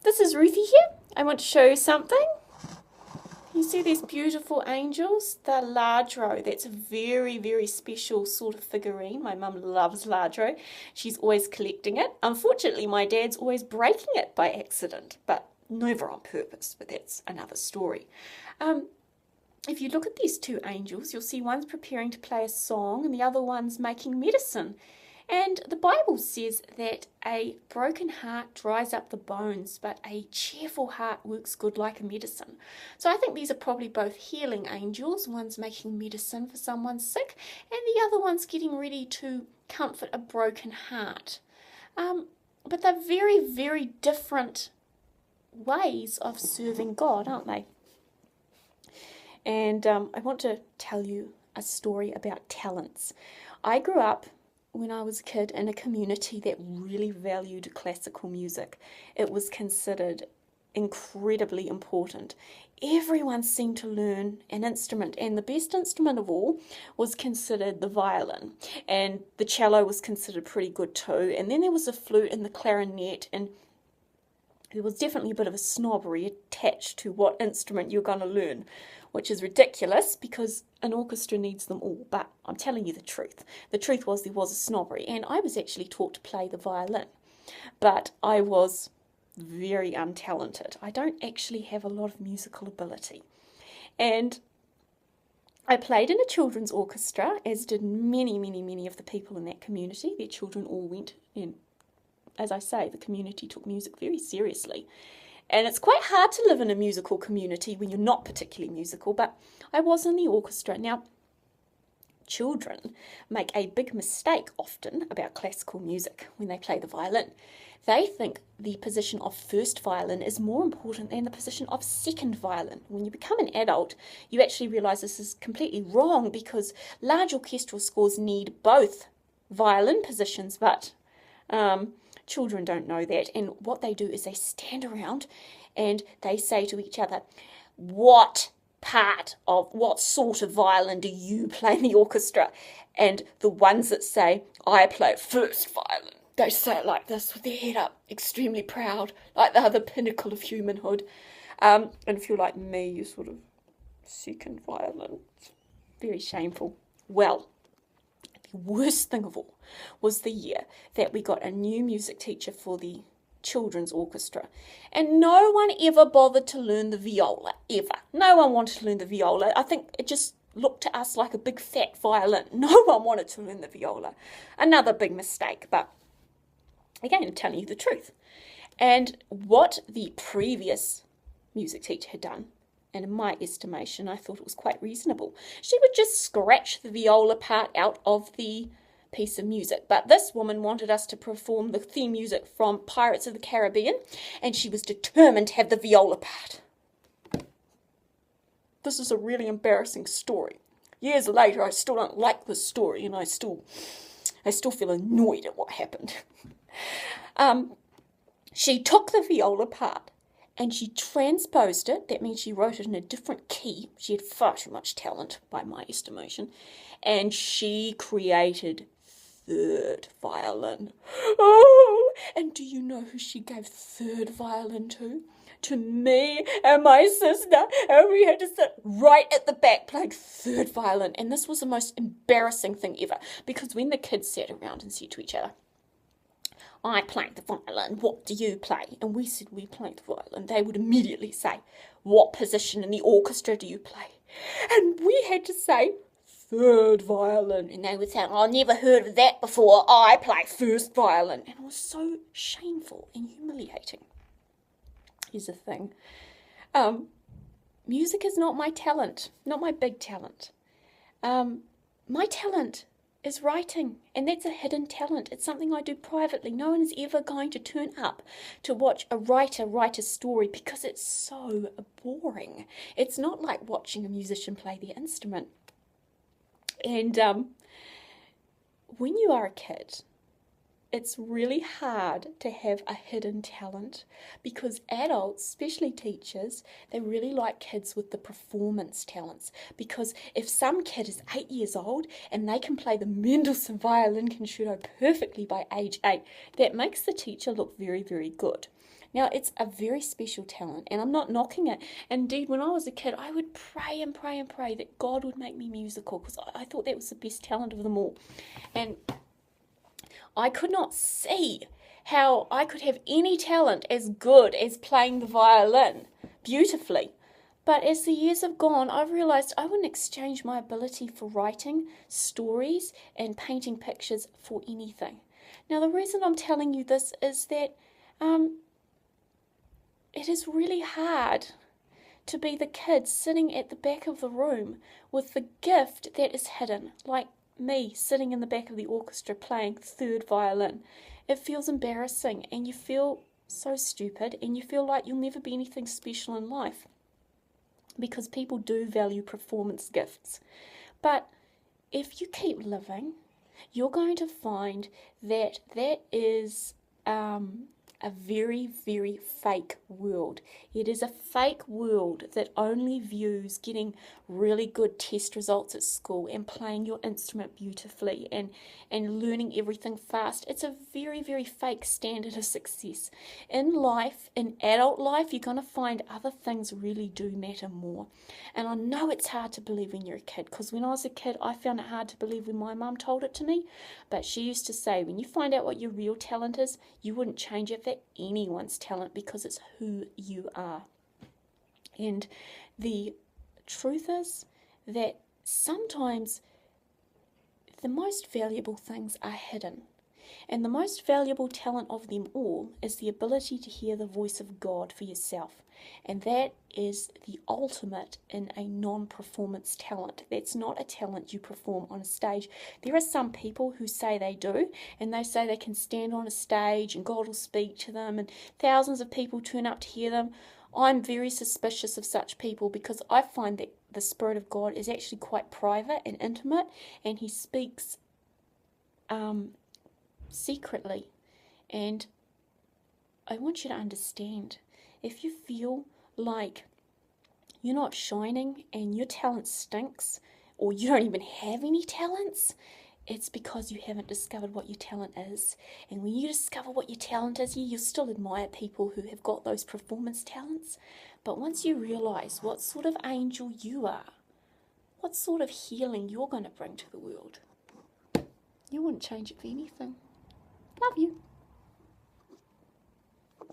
This is Ruthie here. I want to show you something. You see these beautiful angels? They're Ladro. That's a very, very special sort of figurine. My mum loves Ladro. She's always collecting it. Unfortunately, my dad's always breaking it by accident, but never on purpose, but that's another story. If you look at these two angels, you'll see one's preparing to play a song and the other one's making medicine. And the Bible says that a broken heart dries up the bones, but a cheerful heart works good like a medicine. So I think these are probably both healing angels. One's making medicine for someone sick, and the other one's getting ready to comfort a broken heart. But they're very, very different ways of serving God, aren't they? And I want to tell you a story about talents. I grew up when I was a kid in a community that really valued classical music. It was considered incredibly important. Everyone seemed to learn an instrument, and the best instrument of all was considered the violin, and the cello was considered pretty good too, and then there was the flute and the clarinet, and there was definitely a bit of a snobbery attached to what instrument you're going to learn, which is ridiculous because an orchestra needs them all. But I'm telling you the truth. The truth was there was a snobbery, and I was actually taught to play the violin, but I was very untalented. I don't actually have a lot of musical ability. And I played in a children's orchestra, as did many, many, many of the people in that community. Their children all went, and as I say, the community took music very seriously. And it's quite hard to live in a musical community when you're not particularly musical, but I was in the orchestra. Now, children make a big mistake often about classical music when they play the violin. They think the position of first violin is more important than the position of second violin. When you become an adult, you actually realise this is completely wrong because large orchestral scores need both violin positions, but children don't know that, and what they do is they stand around and they say to each other, what sort of violin do you play in the orchestra? And the ones that say, I play first violin, they say it like this with their head up, extremely proud, like they're the pinnacle of humanhood. And if you're like me, you're sort of second violin. It's very shameful. Well, the worst thing of all was the year that we got a new music teacher for the children's orchestra, and no one ever bothered to learn the viola, ever. No one wanted to learn the viola. I think it just looked to us like a big fat violin. No one wanted to learn the viola. Another big mistake, but again, I'm telling you the truth. And what the previous music teacher had done, and in my estimation, I thought it was quite reasonable. She would just scratch the viola part out of the piece of music. But this woman wanted us to perform the theme music from Pirates of the Caribbean, and she was determined to have the viola part. This is a really embarrassing story. Years later, I still don't like this story, and I still feel annoyed at what happened. She took the viola part and she transposed it. That means she wrote it in a different key. She had far too much talent, by my estimation. And she created third violin. Oh, and do you know who she gave third violin to? To me and my sister. And we had to sit right at the back playing third violin. And this was the most embarrassing thing ever. Because when the kids sat around and said to each other, I play the violin, what do you play? And we said we play the violin. They would immediately say, what position in the orchestra do you play? And we had to say, third violin. And they would say, I never heard of that before. I play first violin. And it was so shameful and humiliating. Here's the thing. Music is not my talent, not my big talent. My talent is writing, and that's a hidden talent. It's something I do privately. No one is ever going to turn up to watch a writer write a story because it's so boring. It's not like watching a musician play their instrument. And when you are a kid, it's really hard to have a hidden talent because adults, especially teachers, they really like kids with the performance talents. Because if some kid is 8 years old and they can play the Mendelssohn violin concerto perfectly by age 8, that makes the teacher look very, very good. Now, it's a very special talent, and I'm not knocking it. Indeed, when I was a kid, I would pray and pray and pray that God would make me musical because I thought that was the best talent of them all. And I could not see how I could have any talent as good as playing the violin beautifully. But as the years have gone, I've realised I wouldn't exchange my ability for writing stories and painting pictures for anything. Now, the reason I'm telling you this is that it is really hard to be the kid sitting at the back of the room with the gift that is hidden, like me sitting in the back of the orchestra playing third violin. It feels embarrassing and you feel so stupid and you feel like you'll never be anything special in life because people do value performance gifts. But if you keep living, you're going to find that that is a very, very fake world. It is a fake world that only views getting really good test results at school and playing your instrument beautifully and learning everything fast. It's a very, very fake standard of success. In life, in adult life, you're going to find other things really do matter more. And I know it's hard to believe when you're a kid, because when I was a kid, I found it hard to believe when my mum told it to me. But she used to say, when you find out what your real talent is, you wouldn't change it for anyone's talent because it's who you are. And the truth is that sometimes the most valuable things are hidden. And the most valuable talent of them all is the ability to hear the voice of God for yourself. And that is the ultimate in a non-performance talent. That's not a talent you perform on a stage. There are some people who say they do, and they say they can stand on a stage and God will speak to them and thousands of people turn up to hear them. I'm very suspicious of such people because I find that the Spirit of God is actually quite private and intimate, and He speaks secretly. And I want you to understand, if you feel like you're not shining and your talent stinks, or you don't even have any talents, it's because you haven't discovered what your talent is. And when you discover what your talent is, you'll still admire people who have got those performance talents. But once you realize what sort of angel you are, what sort of healing you're going to bring to the world, you wouldn't change it for anything. Love you.